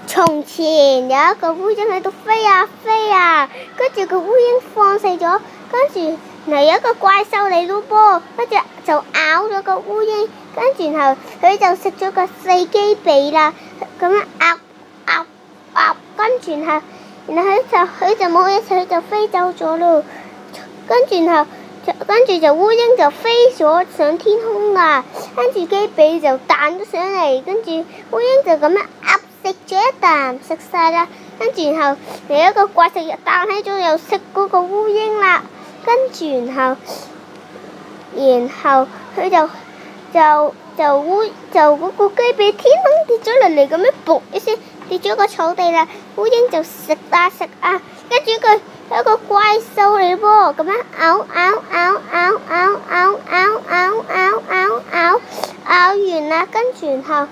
從前有一個烏蠅喺度飛啊飛啊，跟住個烏蠅放死咗，跟住嚟有一個怪獸嚟咯噃，跟住就咬咗個烏蠅，跟住然後佢就食咗個四機髀啦，咁樣跟住然後佢就冇嘢食，佢就飛走咗咯，跟住就烏蠅就飛咗上天空啦，跟住機髀就彈咗上嚟，跟住烏蠅就咁樣食咗一啖食晒啦，跟住然後有一個怪獸又彈起咗又食嗰個烏蠅啦，跟住然後佢就嗰個雞髀天空跌咗落嚟，咁樣噗一聲跌咗個草地啦，烏蠅就食啊，跟住佢有一個怪獸嚟噃，咁樣咬完啦，跟住然後